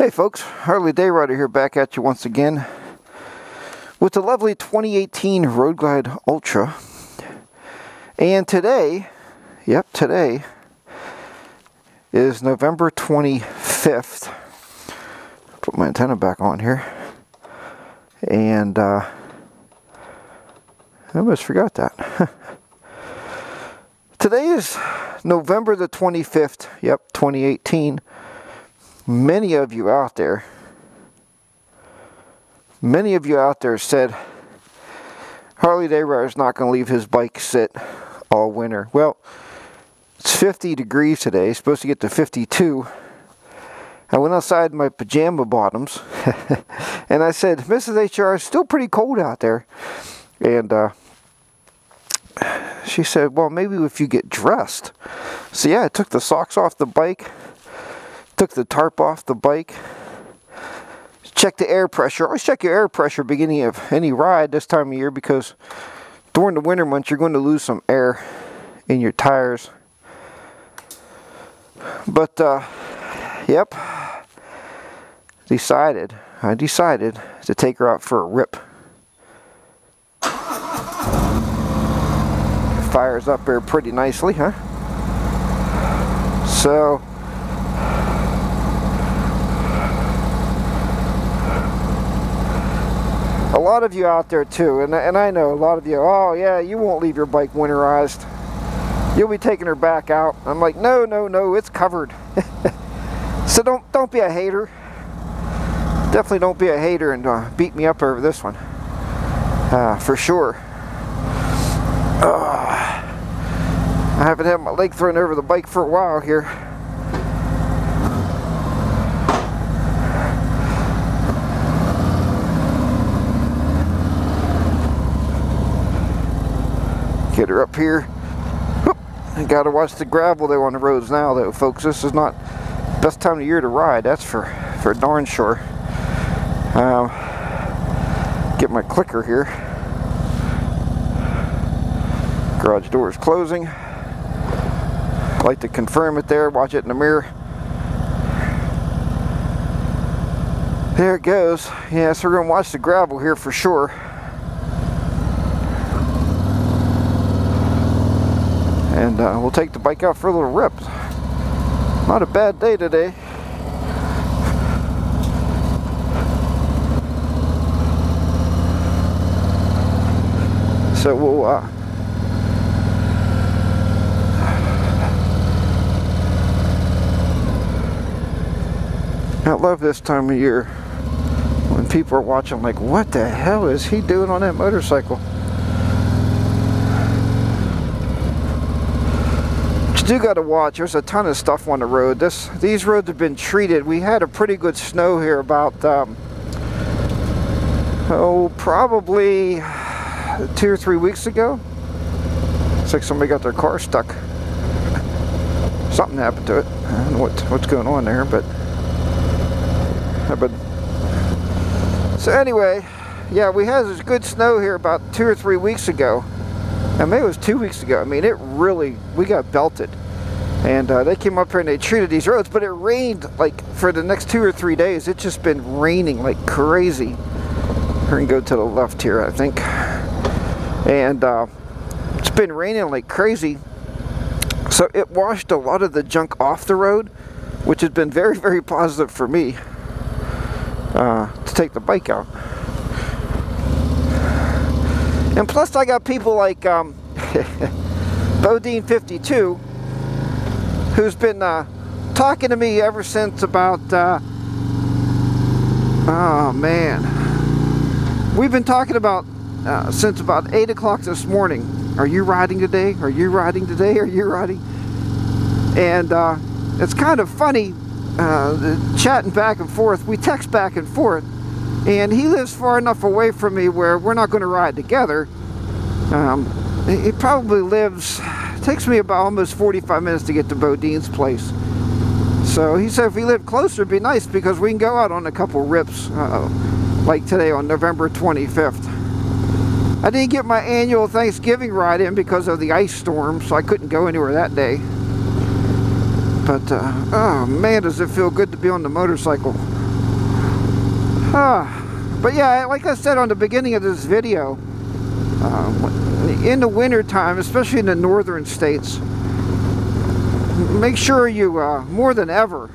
Hey folks, Harley Dayrider here, back at you once again with the lovely 2018 Road Glide Ultra. And today, today is November 25th. Put my antenna back on here. And I almost forgot that. Today is November the 25th, 2018. Many of you out there said Harley Dayrider is not going to leave his bike sit all winter. Well, it's 50 degrees today, it's supposed to get to 52. I went outside in my pajama bottoms and I said, Mrs. HR, it's still pretty cold out there. And she said, well, maybe if you get dressed. So yeah, I took the socks off the bike. Took the tarp off the bike. Check the air pressure. Always check your air pressure beginning of any ride this time of year, because during the winter months you're going to lose some air in your tires. But I decided to take her out for a rip. Fires up there pretty nicely, huh? So a lot of you out there too, and I know a lot of you, oh yeah, you won't leave your bike winterized. You'll be taking her back out. I'm like, no, it's covered. So don't be a hater. Definitely don't be a hater and beat me up over this one. For sure. I haven't had my leg thrown over the bike for a while here. Get her up here. I gotta watch the gravel though on the roads now though, folks. This is not best time of year to ride, that's for darn sure. Get my clicker here. Garage door is closing. Like to confirm it there, watch it in the mirror. There it goes. Yeah, so we're gonna watch the gravel here for sure. And we'll take the bike out for a little rip. Not a bad day today. So we'll I love this time of year when people are watching like, what the hell is he doing on that motorcycle? You do got to watch. There's a ton of stuff on the road. These roads have been treated. We had a pretty good snow here about probably 2 or 3 weeks ago. Looks like somebody got their car stuck. Something happened to it. I don't know what's going on there, but so anyway, yeah, we had this good snow here about 2 or 3 weeks ago. And maybe it was 2 weeks ago. I mean, we got belted. And they came up here and they treated these roads, but it rained like for the next 2 or 3 days. It's just been raining like crazy. We're gonna go to the left here, I think. And it's been raining like crazy. So it washed a lot of the junk off the road, which has been very, very positive for me to take the bike out. And plus I got people like Bodine52, who's been talking to me ever since about, oh man, we've been talking about since about 8 o'clock this morning. Are you riding today? Are you riding today? Are you riding? And it's kind of funny, chatting back and forth. We text back and forth. And he lives far enough away from me where we're not going to ride together. He probably lives, it takes me about almost 45 minutes to get to Bodine's place. So he said if we lived closer it'd be nice, because we can go out on a couple rips like today on November 25th. I didn't get my annual Thanksgiving ride in because of the ice storm, so I couldn't go anywhere that day. But, oh man, does it feel good to be on the motorcycle. But yeah, like I said on the beginning of this video, in the winter time, especially in the northern states, make sure you more than ever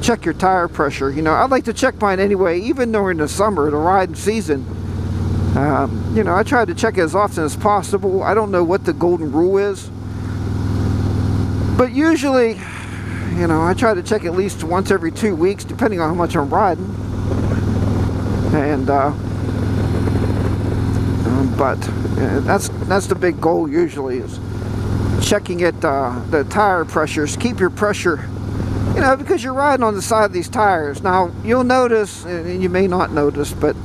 check your tire pressure. You know, I like to check mine anyway, even during the summer, the riding season. You know, I try to check it as often as possible. I don't know what the golden rule is, but usually, you know, I try to check at least once every 2 weeks, depending on how much I'm riding. And but that's the big goal usually, is checking it, the tire pressures. Keep your pressure, you know, because you're riding on the side of these tires. Now you'll notice, and you may not notice, but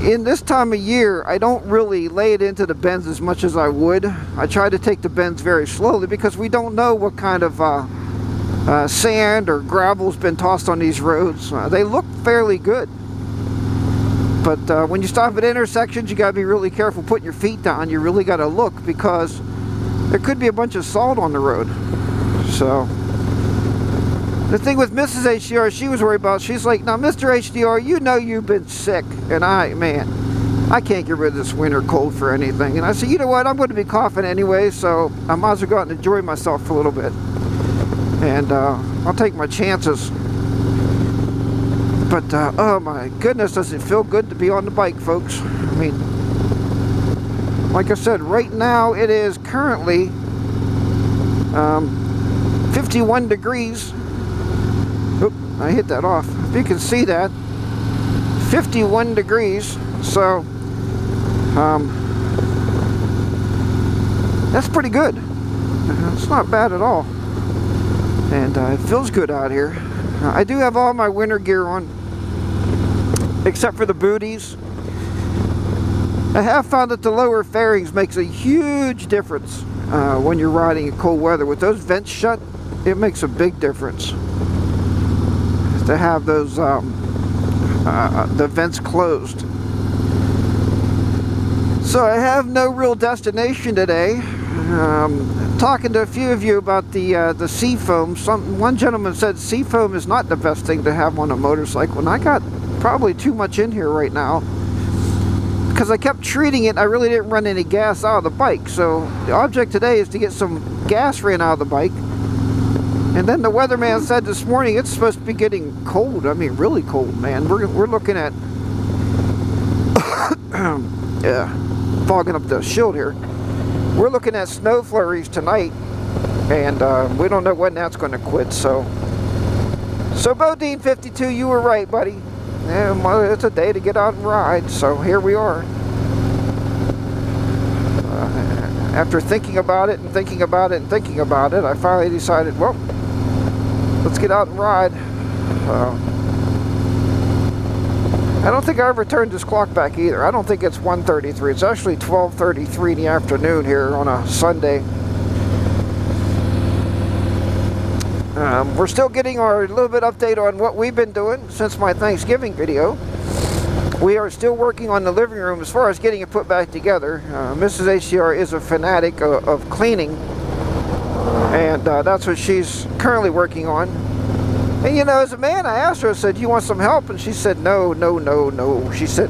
in this time of year, I don't really lay it into the bends as much as I would. I try to take the bends very slowly because we don't know what kind of sand or gravel's been tossed on these roads. They look fairly good, but when you stop at intersections, you got to be really careful putting your feet down. You really got to look, because there could be a bunch of salt on the road. So the thing with Mrs. HDR, she was worried about, she's like, now Mr. HDR, you know you've been sick, and man, I can't get rid of this winter cold for anything. And I said, you know what, I'm going to be coughing anyway, so I might as well go out and enjoy myself for a little bit. And I'll take my chances. But oh my goodness, does it feel good to be on the bike, folks. I mean, like I said, right now it is currently 51 degrees. Oop, I hit that off. If you can see that, 51 degrees. So that's pretty good. It's not bad at all. And it feels good out here. I do have all my winter gear on, except for the booties. I have found that the lower fairings makes a huge difference when you're riding in cold weather. With those vents shut, it makes a big difference to have those the vents closed. So I have no real destination today. Talking to a few of you about the Seafoam. One gentleman said Seafoam is not the best thing to have on a motorcycle, and I got probably too much in here right now, because I kept treating it. I really didn't run any gas out of the bike. So the object today is to get some gas ran out of the bike. And then the weatherman said this morning it's supposed to be getting cold. I mean, really cold, man. We're looking at yeah, fogging up the shield here. We're looking at snow flurries tonight, and we don't know when that's going to quit. So Bodine 52, you were right, buddy. Yeah, it's a day to get out and ride. So here we are. After thinking about it and thinking about it and thinking about it, I finally decided, well, let's get out and ride. I don't think I ever turned this clock back either. I don't think it's 1:33. It's actually 12:33 in the afternoon here on a Sunday. We're still getting our little bit update on what we've been doing since my Thanksgiving video. We are still working on the living room as far as getting it put back together. Mrs. HDR is a fanatic of cleaning, and that's what she's currently working on. And you know, as a man, I asked her, I said, "You want some help?" And she said, "No, no, no, no." She said,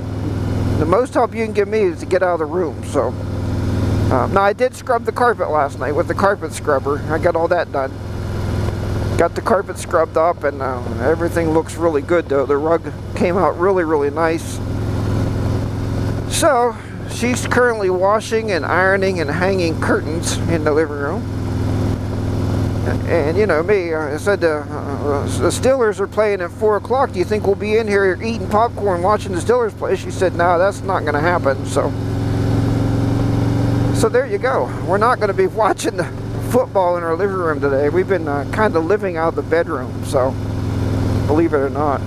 "The most help you can give me is to get out of the room." So now I did scrub the carpet last night with the carpet scrubber. I got all that done. Got the carpet scrubbed up, and everything looks really good though. The rug came out really, really nice. So she's currently washing and ironing and hanging curtains in the living room. And you know me, I said the Steelers are playing at 4 o'clock. Do you think we'll be in here eating popcorn watching the Steelers play? She said, no, that's not going to happen. So there you go. We're not going to be watching the football in our living room today. We've been kind of living out of the bedroom, so believe it or not.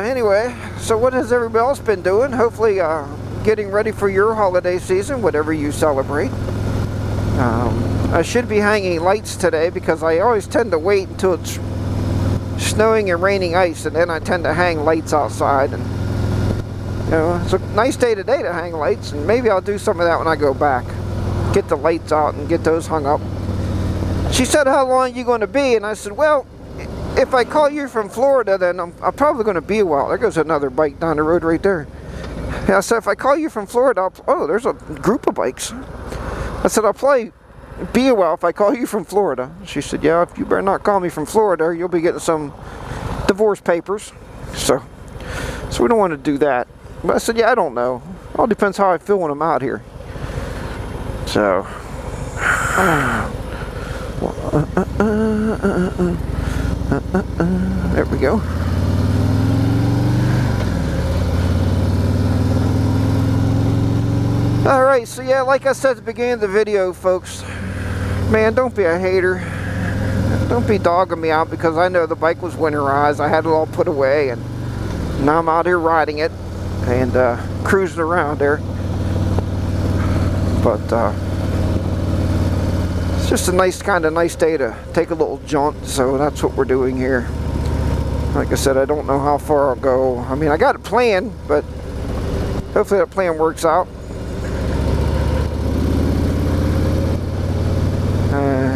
Anyway, so what has everybody else been doing? Hopefully getting ready for your holiday season, whatever you celebrate. I should be hanging lights today because I always tend to wait until it's snowing and raining ice, and then I tend to hang lights outside. And you know, it's a nice day today to hang lights, and maybe I'll do some of that when I go back. Get the lights out and get those hung up. She said, "How long are you going to be?" And I said, "Well, if I call you from Florida, then I'm probably going to be a while. There goes another bike down the road right there. Yeah, so if I call you from Florida, oh, there's a group of bikes. I said, I'll probably be a while if I call you from Florida. She said, yeah, if you better not call me from Florida, you'll be getting some divorce papers. So we don't want to do that. But I said, yeah, I don't know. All depends how I feel when I'm out here. So, there we go. Alright, so yeah, like I said at the beginning of the video, folks, man, don't be a hater. Don't be dogging me out because I know the bike was winterized. I had it all put away, and now I'm out here riding it and cruising around there. But it's just a nice day to take a little jaunt, so that's what we're doing here. Like I said, I don't know how far I'll go. I mean, I got a plan, but hopefully that plan works out.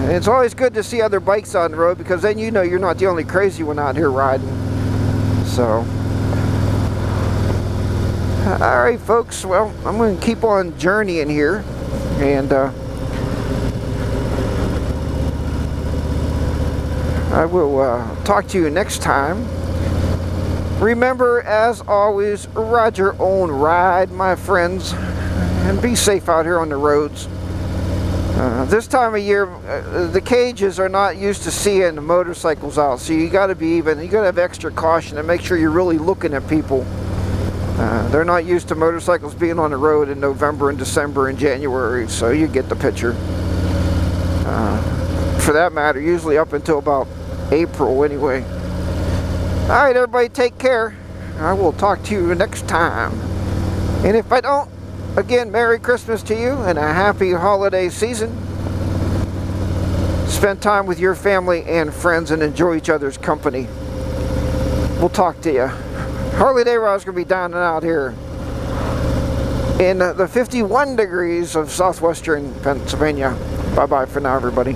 It's always good to see other bikes on the road because then you know you're not the only crazy one out here riding. So, alright folks, well, I'm going to keep on journeying here, and I will talk to you next time. Remember, as always, ride your own ride, my friends, and be safe out here on the roads. This time of year, the cages are not used to seeing motorcycles out, so you got to be even. You got to have extra caution and make sure you're really looking at people. They're not used to motorcycles being on the road in November and December and January, so you get the picture. For that matter, usually up until about April anyway. Alright, everybody, take care. I will talk to you next time. And if I don't, again, Merry Christmas to you and a happy holiday season. Spend time with your family and friends and enjoy each other's company. We'll talk to you. Harley Dayrod going to be down and out here in the 51 degrees of southwestern Pennsylvania. Bye-bye for now, everybody.